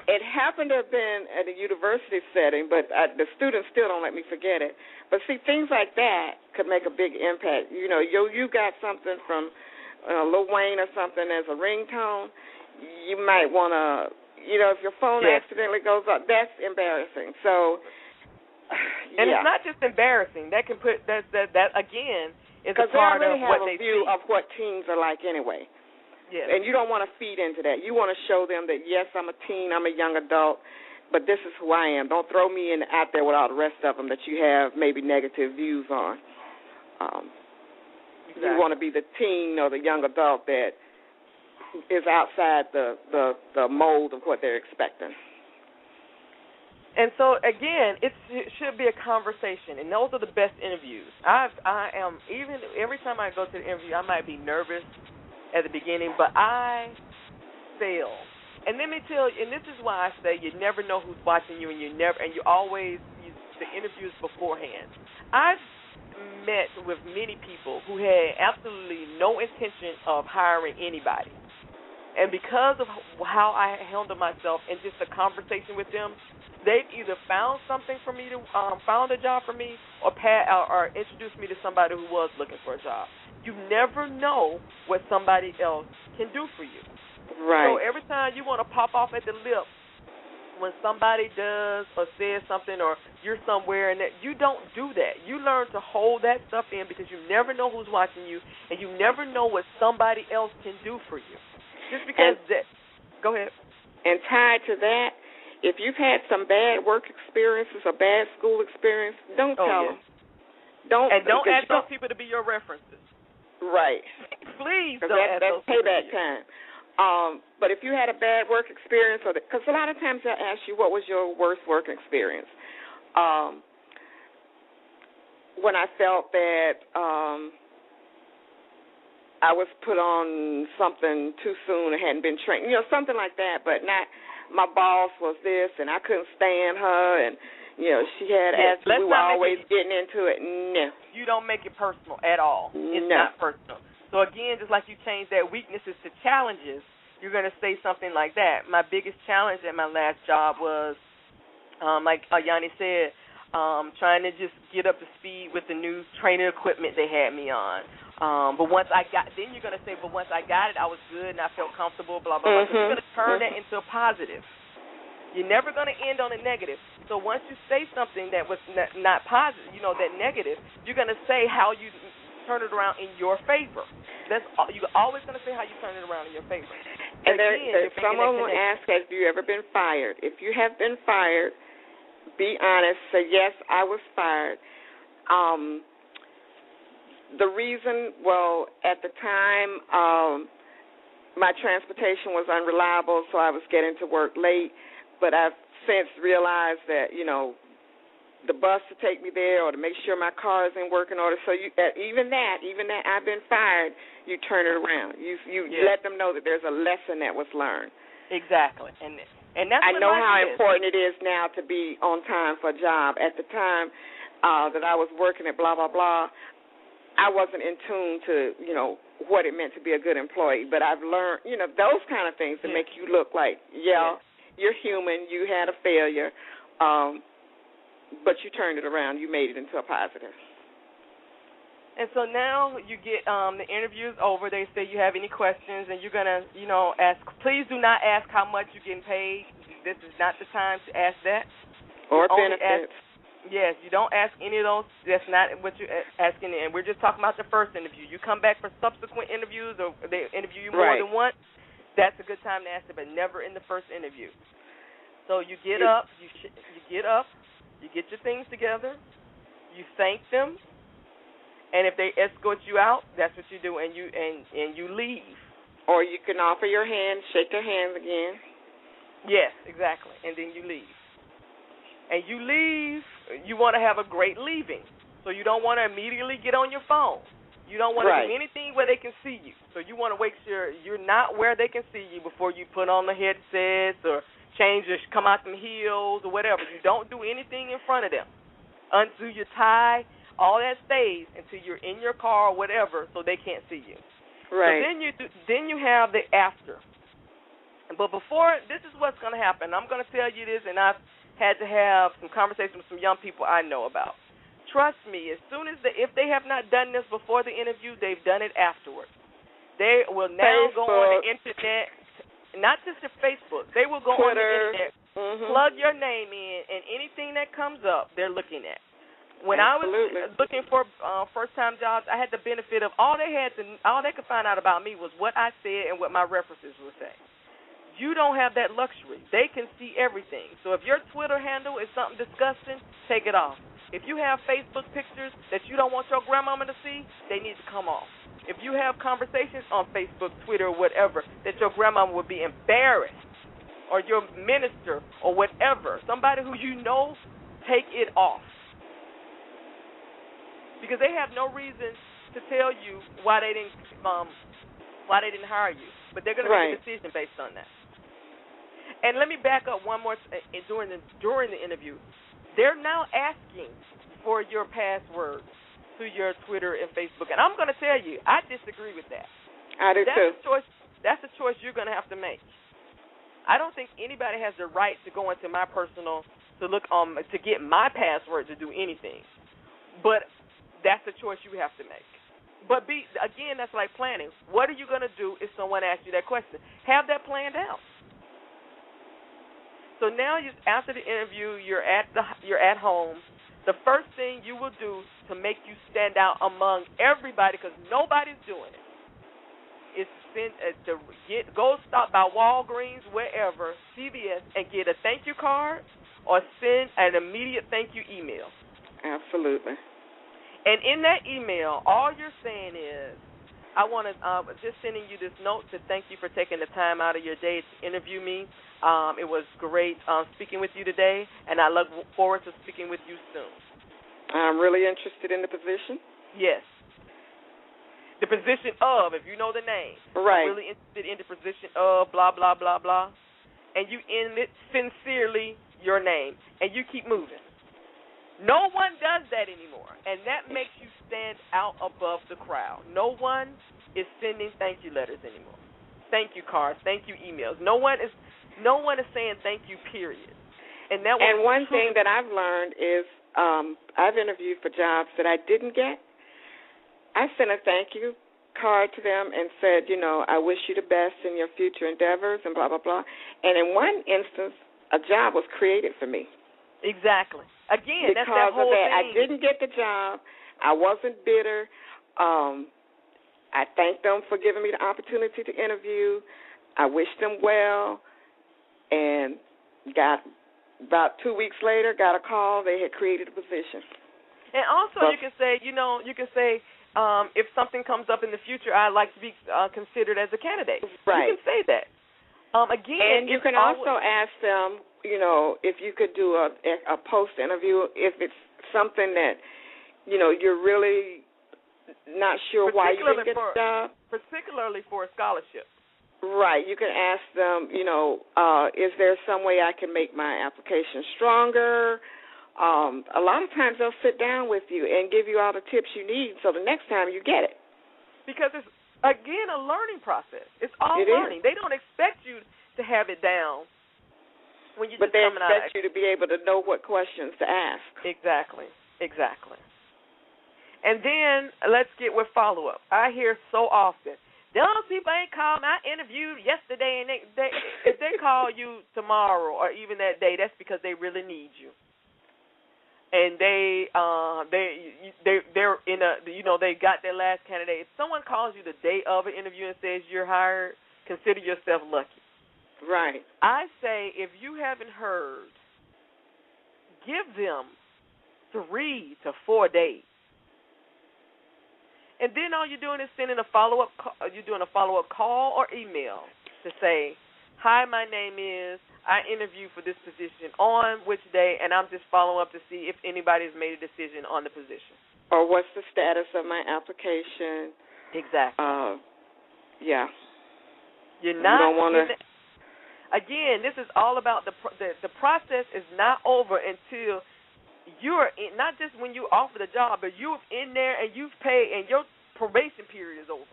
it happened to have been at a university setting, but the students still don't let me forget it. But see, things like that could make a big impact. You got something from Lil Wayne or something as a ringtone, you might want to, if your phone accidentally goes off, that's embarrassing. So, and it's not just embarrassing. That can put that again is a part of what they see. Because they already have a view of what teens are like anyway. Yes. And you don't want to feed into that. You want to show them that, yes, I'm a teen, I'm a young adult, but this is who I am. Don't throw me out there with all the rest of them that you have maybe negative views on. Exactly. You want to be the teen or the young adult that is outside the mold of what they're expecting. And so, again, it should be a conversation, and those are the best interviews. I am, even every time I go to the interview, I might be nervous at the beginning, but I fail. And let me tell you, and this is why I say you never know who's watching you, and you always use the interviews beforehand. I've met with many people who had absolutely no intention of hiring anybody. And because of how I handle myself and just a conversation with them, they've either found something for me to found a job for me, or introduced me to somebody who was looking for a job. You never know what somebody else can do for you. Right. So every time you want to pop off at the lip when somebody does or says something, or you're somewhere and that, you don't do that. You learn to hold that stuff in, because you never know who's watching you, and you never know what somebody else can do for you. Just because go ahead. And tied to that, if you've had some bad work experiences or bad school experience, don't tell them. Don't ask those people to be your references. Right. Please don't ask those people. That's payback time. But if you had a bad work experience, because a lot of times they'll ask you, what was your worst work experience? When I felt that I was put on something too soon and hadn't been trained, something like that, but not my boss was this and I couldn't stand her, and she had attitude. We were always getting into it. No. You don't make it personal at all. It's not personal. So, again, just like you change that weaknesses to challenges, you're going to say something like that. My biggest challenge at my last job was, like Ayani said, trying to just get up to speed with the new training equipment they had me on. But once I got, then you're going to say, but once I got it, I was good and I felt comfortable, blah, blah, blah. So you're going to turn that into a positive. You're never going to end on a negative. So once you say something that was not positive, that negative, you're going to say how you turn it around in your favor. You're always going to say how you turn it around in your favor. And someone will ask, have you ever been fired? If you have been fired, be honest. Say, yes, I was fired. The reason, at the time, my transportation was unreliable, so I was getting to work late. But I've since realized that, the bus to take me there or to make sure my car is in working order. So even that I've been fired, you turn it around. You let them know that there's a lesson that was learned. Exactly. And that's I what know how is. important it is now to be on time for a job. At the time that I was working at blah, blah, blah, I wasn't in tune to, what it meant to be a good employee. But I've learned, those kind of things that make you look like, you're human, you had a failure, but you turned it around. You made it into a positive. And so now you get the interview is over. They say you have any questions, and you're going to, ask. Please do not ask how much you're getting paid. This is not the time to ask that. Or benefits. Yes, you don't ask any of those. That's not what you're asking. And we're just talking about the first interview. You come back for subsequent interviews or they interview you more than once, that's a good time to ask it, but never in the first interview. So you get up, you get your things together, you thank them, and if they escort you out, that's what you do, and you leave. Or you can offer your hand, shake their hands again. Yes, exactly, and then you leave. And you leave, you want to have a great leaving, so you don't want to immediately get on your phone. You don't want to do anything where they can see you, so you want to make sure you're not where they can see you before you put on the headsets or come out them heels or whatever. You don't do anything in front of them. Undo your tie, all that stays until you're in your car or whatever, so they can't see you. Right. So then you have the after. But before, this is what's going to happen. I'm going to tell you this, and I've had to have some conversations with some young people I know about. Trust me, as soon as if they have not done this before the interview, they've done it afterwards. They will now go on the internet. Not just your Facebook. They will go Twitter, on the internet, plug your name in, and anything that comes up, they're looking at. When I was looking for first-time jobs, I had the benefit of all they could find out about me was what I said and what my references would say. You don't have that luxury. They can see everything. So if your Twitter handle is something disgusting, take it off. If you have Facebook pictures that you don't want your grandmama to see, they need to come off. If you have conversations on Facebook, Twitter, or whatever, that your grandmama would be embarrassed, or your minister, or whatever, somebody who you know, take it off. Because they have no reason to tell you why they didn't hire you, but they're going to make a decision based on that. And let me back up one more during the interview. They're now asking for your password to your Twitter and Facebook. And I'm going to tell you, I disagree with that. I do too. That's a choice you're going to have to make. I don't think anybody has the right to go into my personal, to get my password to do anything. But that's a choice you have to make. But again, that's like planning. What are you going to do if someone asks you that question? Have that planned out. So now, after the interview, you're at home. The first thing you will do to make you stand out among everybody, because nobody's doing it, is go stop by Walgreens, wherever, CVS, and get a thank you card or send an immediate thank you email. Absolutely. And in that email, all you're saying is, I want to just sending you this note to thank you for taking the time out of your day to interview me. It was great speaking with you today, and I look forward to speaking with you soon. I'm really interested in the position. Yes. The position of, if you know the name. Right. I'm really interested in the position of blah, blah, blah, blah. And you end it sincerely, your name, and you keep moving. No one does that anymore, and that makes you stand out above the crowd. No one is sending thank you letters anymore. Thank you cards, thank you emails. No one is saying thank you, period. And one thing that I've learned is I've interviewed for jobs that I didn't get. I sent a thank you card to them and said, I wish you the best in your future endeavors and blah, blah, blah. And in one instance, a job was created for me. Exactly. Again, because that's that whole of that, thing. I didn't get the job. I wasn't bitter. I thanked them for giving me the opportunity to interview. I wished them well, and about 2 weeks later, got a call. They had created a position. And also, you can say, if something comes up in the future, I'd like to be considered as a candidate. Right. You can say that. Again, and you can also ask them, if you could do a post-interview, if it's something that, you're really not sure why you didn't get the job. Particularly for a scholarship. Right. You can ask them, is there some way I can make my application stronger? A lot of times they'll sit down with you and give you all the tips you need so the next time you get it. Because it's, again, a learning process. It's all learning. They don't expect you to have it down when you're just coming out. But they expect you to be able to know what questions to ask. Exactly. And then let's get with follow-up. I hear so often, those people ain't called me. I interviewed yesterday, and if they call you tomorrow or even that day, that's because they really need you. And they're in a, they got their last candidate. If someone calls you the day of an interview and says you're hired, consider yourself lucky. Right. I say if you haven't heard, give them 3 to 4 days. And then all you're doing is sending a follow-up call. You're doing a follow-up call or email to say, hi, my name is, I interviewed for this position on which day, and I'm just following up to see if anybody's made a decision on the position. Or what's the status of my application. Exactly. Yeah. You're not. You don't want to. Again, this is all about the process is not over until you're in, not just when you offer the job, but you're in there and you've paid and your probation period is over.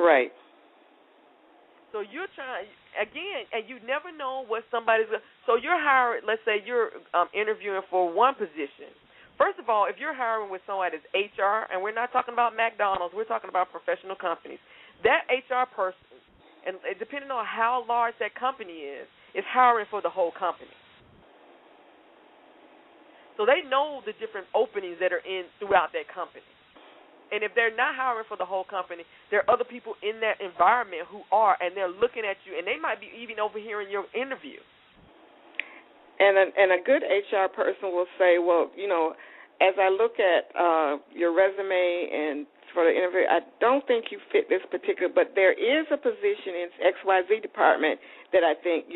Right. So you're trying, again, and you never know what somebody's going to. So you're hired, let's say you're interviewing for one position. First of all, if you're hiring with somebody that's HR, and we're not talking about McDonald's, we're talking about professional companies, that HR person, and depending on how large that company is hiring for the whole company. So they know the different openings that are in throughout that company. And if they're not hiring for the whole company, there are other people in that environment who are, and they're looking at you, and they might be even overhearing your interview. And a good HR person will say, well, as I look at your resume and for the interview, I don't think you fit this particular, but there is a position in XYZ department that I think,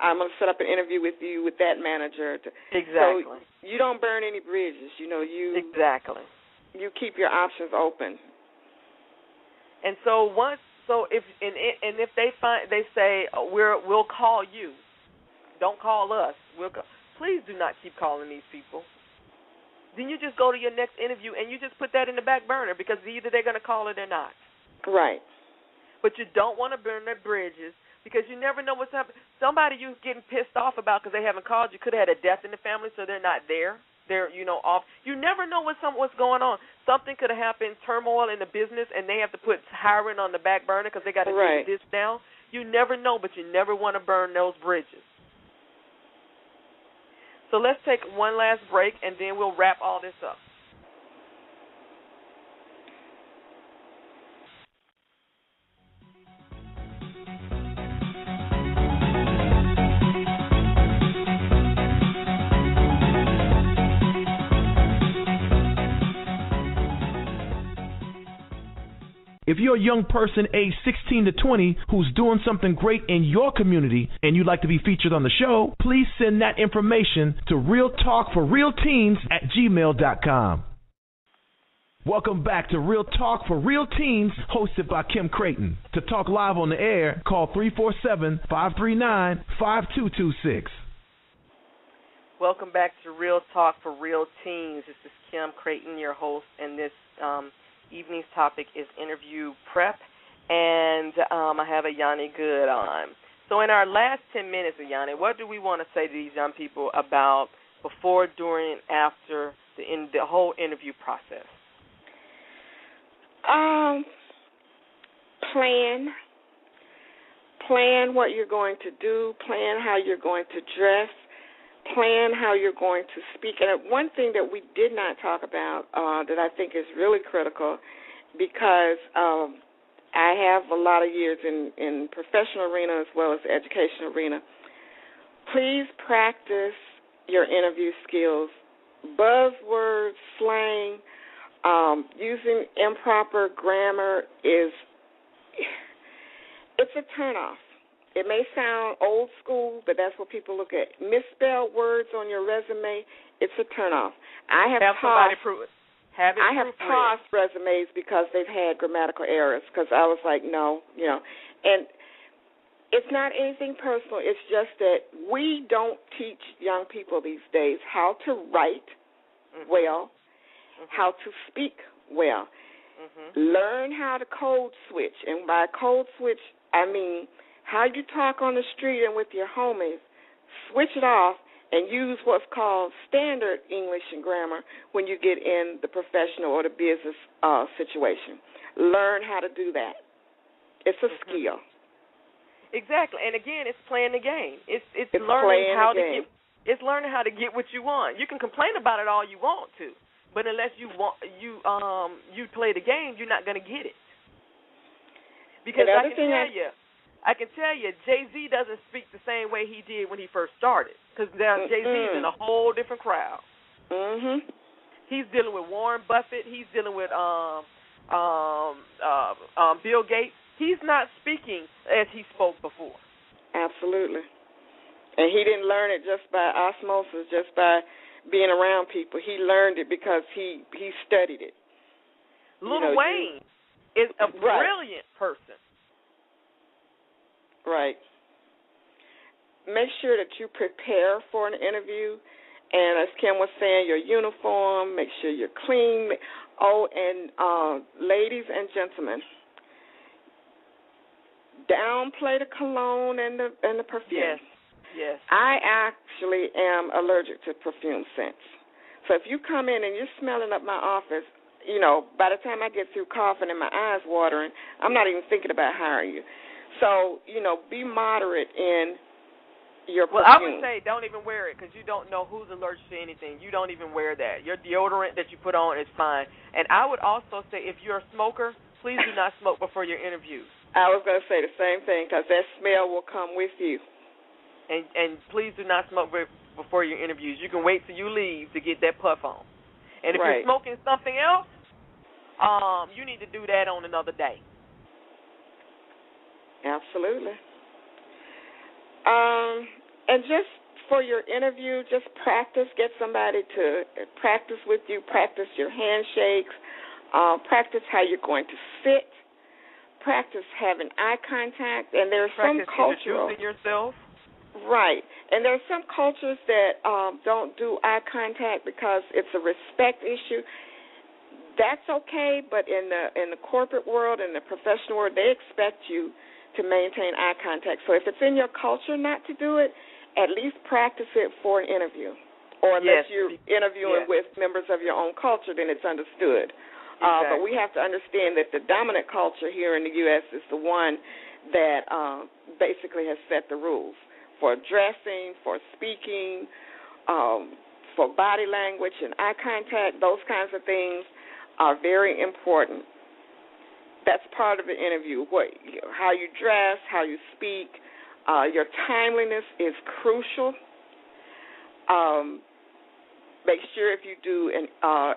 I'm going to set up an interview with you with that manager. Exactly. So you don't burn any bridges. Exactly. You keep your options open. And so if they say we'll call you, don't call us. Please do not keep calling these people. Then you just go to your next interview and you just put that in the back burner because either they're going to call or they're not. Right. But you don't want to burn their bridges because you never know what's happening. Somebody you're getting pissed off about because they haven't called you could have had a death in the family, so they're not there. They're, off. You never know what's going on. Something could have happened, turmoil in the business, and they have to put hiring on the back burner because they got to do this now. You never know, but you never want to burn those bridges. So let's take one last break, and then we'll wrap all this up. If you're a young person aged 16 to 20 who's doing something great in your community and you'd like to be featured on the show, please send that information to realtalkforrealteens@gmail.com. Welcome back to Real Talk for Real Teens, hosted by Kim Creighton. To talk live on the air, call 347-539-5226. Welcome back to Real Talk for Real Teens. This is Kim Creighton, your host, and this evening's topic is interview prep, and I have Ayani Good on. So in our last 10 minutes, Ayani, what do we want to say to these young people about before, during, after the whole interview process? Plan what you're going to do, plan how you're going to dress, plan how you're going to speak. And one thing that we did not talk about that I think is really critical, because I have a lot of years in professional arena as well as the educational arena, please practice your interview skills. Buzzwords, slang, Using improper grammar it's a turnoff. It may sound old school, but that's what people look at. Misspelled words on your resume, it's a turnoff. I have tossed resumes because they've had grammatical errors because I was like, no, and it's not anything personal. It's just that we don't teach young people these days how to write well, how to speak well. Learn how to code switch. And by code switch, I mean how you talk on the street and with your homies. Switch it off and use what's called standard English and grammar when you get in the professional or the business situation. Learn how to do that. It's a skill. Exactly, and again, it's playing the game. It's learning how to get. It's learning how to get what you want. You can complain about it all you want to, but unless you play the game, you're not going to get it. Because I can tell you, Jay-Z doesn't speak the same way he did when he first started. Because now Jay-Z's in a whole different crowd. He's dealing with Warren Buffett. He's dealing with Bill Gates. He's not speaking as he spoke before. Absolutely. And he didn't learn it just by osmosis, just by being around people. He learned it because he studied it. Lil Wayne is a brilliant person. Right. Make sure that you prepare for an interview. And as Kim was saying, your uniform, make sure you're clean. Oh, and ladies and gentlemen, downplay the cologne and the perfume. Yes. I actually am allergic to perfume scents. So if you come in and you're smelling up my office, by the time I get through coughing and my eyes watering, I'm not even thinking about hiring you. So, be moderate in your perfume. Well, I would say don't even wear it because you don't know who's allergic to anything. You don't even wear that. Your deodorant that you put on is fine. And I would also say if you're a smoker, please do not smoke before your interviews. I was going to say the same thing because that smell will come with you. And please do not smoke before your interviews. You can wait till you leave to get that puff on. And if you're smoking something else, you need to do that on another day. Absolutely. And just for your interview, just practice. Get somebody to practice with you. Practice your handshakes. Practice how you're going to sit. Practice having eye contact. And there's some cultural. Practice introducing yourself. Right. And there are some cultures that don't do eye contact because it's a respect issue. That's okay, but in the corporate world, in the professional world, they expect you to maintain eye contact. So if it's in your culture not to do it, at least practice it for an interview. Or unless you're interviewing with members of your own culture, then it's understood. Exactly. But we have to understand that the dominant culture here in the U.S. is the one that basically has set the rules for dressing, for speaking, for body language and eye contact. Those kinds of things are very important. That's part of the interview. How you dress, how you speak, your timeliness is crucial. Make sure if you do an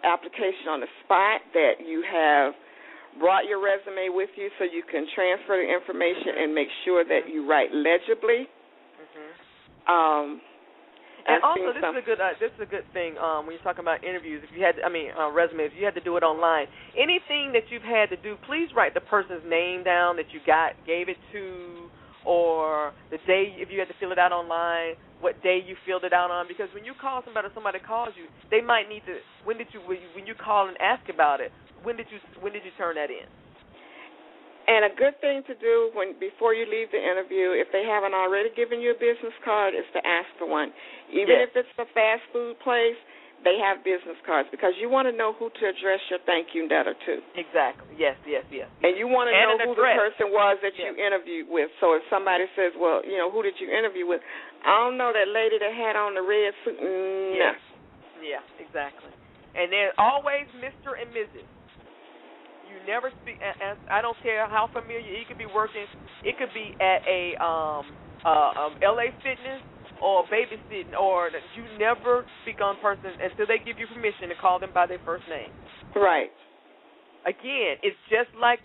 application on the spot that you have brought your resume with you so you can transfer the information and make sure that you write legibly. And also, this is a good thing when you're talking about interviews. If you had, resumes, you had to do it online. Anything that you've had to do, please write the person's name down that you gave it to, or the day if you had to fill it out online, what day you filled it out on. Because when you call somebody, or somebody calls you, they might need to. When you call and ask about it? When did you turn that in? And a good thing to do before you leave the interview, if they haven't already given you a business card, is to ask for one. Even if it's a fast food place, they have business cards because you want to know who to address your thank you letter to. Exactly. Yes. And you want to know who the person was that you interviewed with. So if somebody says, well, who did you interview with? I don't know, that lady that had on the red suit. No. Yeah, exactly. And then always Mr. and Mrs. You never speak. I don't care how familiar. You could be working. It could be at a LA Fitness or babysitting, or you never speak on person until they give you permission to call them by their first name. Right. Again, it's just like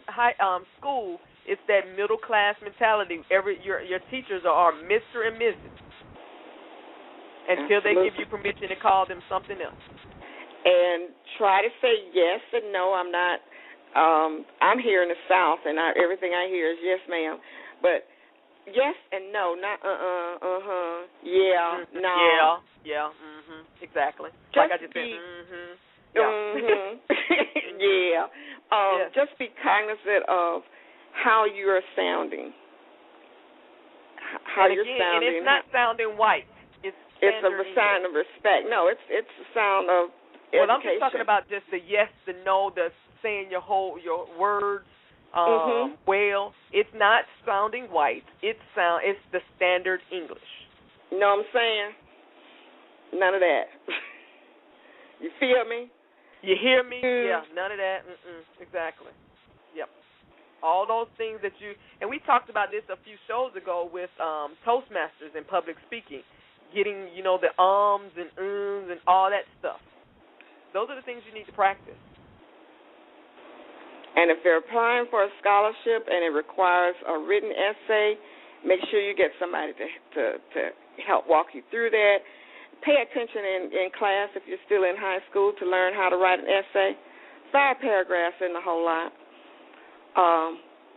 school. It's that middle class mentality. Your teachers are Mr. and Mrs. until they give you permission to call them something else. And try to say yes and no. I'm not. I'm here in the South, and everything I hear is yes, ma'am. But yes and no, not yeah, no. Yeah, exactly. Just like I just said, yeah. Yeah. Just be cognizant of how you are sounding. How you're sounding. And it's not sounding white. It's a sign of respect. No, it's a sound of education. Well, I'm just talking about just the yes, the no, the saying your words. Well, it's not sounding white. It's the standard English. You know what I'm saying? None of that. You feel me? You hear me? Yeah, none of that. Exactly. Yep. All those things that and we talked about this a few shows ago with Toastmasters and public speaking, getting, the ums and and all that stuff. Those are the things you need to practice. And if you're applying for a scholarship and it requires a written essay, make sure you get somebody to help walk you through that. Pay attention in class if you're still in high school to learn how to write an essay. 5 paragraphs isn't a whole lot.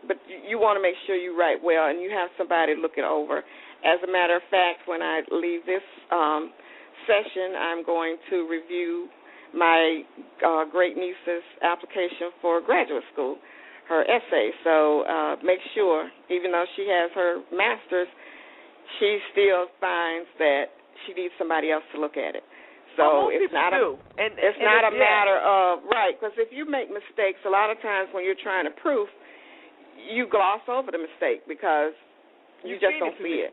But you want to make sure you write well and you have somebody look it over. As a matter of fact, when I leave this session, I'm going to review my great niece's application for graduate school, her essay. So make sure, even though she has her master's, she still finds that she needs somebody else to look at it. So it's not a matter of, right, because if you make mistakes, a lot of times when you're trying to proof, you gloss over the mistake because you just don't see it.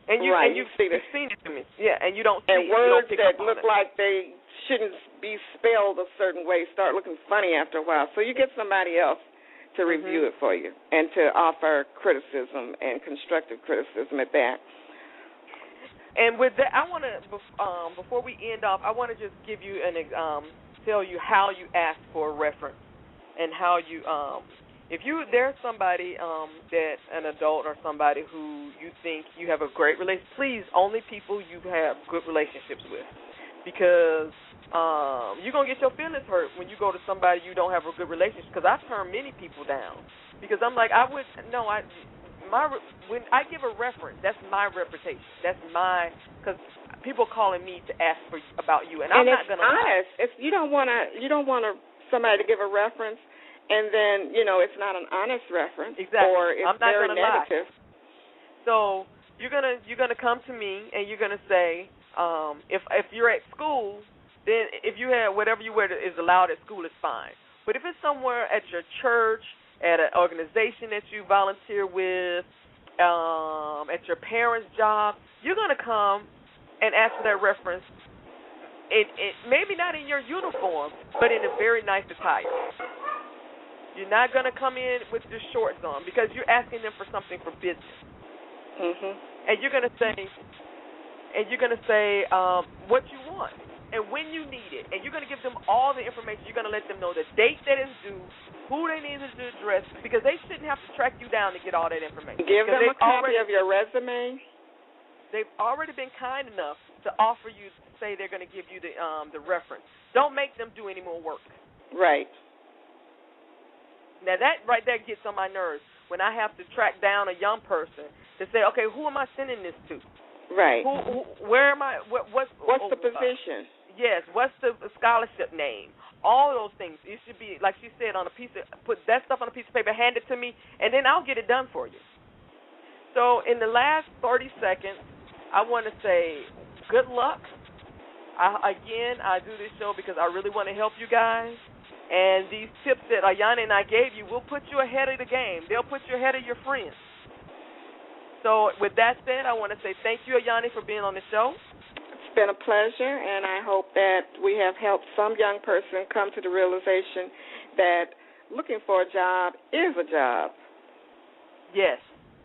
And you've seen it to me. Yeah, and you don't see it. And words that look like they shouldn't be spelled a certain way start looking funny after a while. So you get somebody else to review it for you and to offer criticism and constructive criticism at that. And with that, I want to, before we end off, I want to just give you tell you how you ask for a reference and how you, if there's somebody that an adult or somebody who you think you have a great relationship, please only people you have good relationships with, because you're going to get your feelings hurt when you go to somebody you don't have a good relationship. Because I've turned many people down because I'm like, when I give a reference, that's my reputation. That's because people calling me to ask about you, and I'm not going to. Honest. If you don't want somebody to give a reference, and then it's not an honest reference, exactly, or it's I'm not very negative. Lie. So you're gonna come to me and you're gonna say, if you're at school, then if you have whatever you wear is allowed at school is fine. But if it's somewhere at your church, at an organization that you volunteer with, at your parents' job, you're going to come and ask for that reference. It maybe not in your uniform, but in a very nice attire. You're not going to come in with your shorts on because you're asking them for something for business. And you're going to say, what you want and when you need it, and you're going to give them all the information. You're going to let them know the date that is due, who they need to address, because they shouldn't have to track you down to get all that information. Give them a copy of your resume. They've already been kind enough to offer you, say they're going to give you the reference. Don't make them do any more work. Right. Now that right there gets on my nerves when I have to track down a young person to say, okay, who am I sending this to? Right. Where am I? What's the position? Yes. What's the scholarship name? All those things. It should be, like she said, put that stuff on a piece of paper, hand it to me, and then I'll get it done for you. So in the last 30 seconds, I want to say good luck. I do this show because I really want to help you guys. And these tips that Ayani and I gave you will put you ahead of the game. They'll put you ahead of your friends. So with that said, I want to say thank you, Ayani, for being on the show. It's been a pleasure, and I hope that we have helped some young person come to the realization that looking for a job is a job. Yes,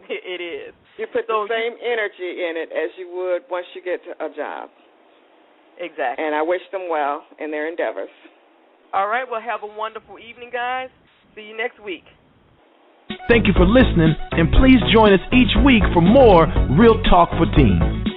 it is. You put the same energy in it as you would once you get to a job. Exactly. And I wish them well in their endeavors. All right, well, have a wonderful evening, guys. See you next week. Thank you for listening, and please join us each week for more Real Talk for Teens.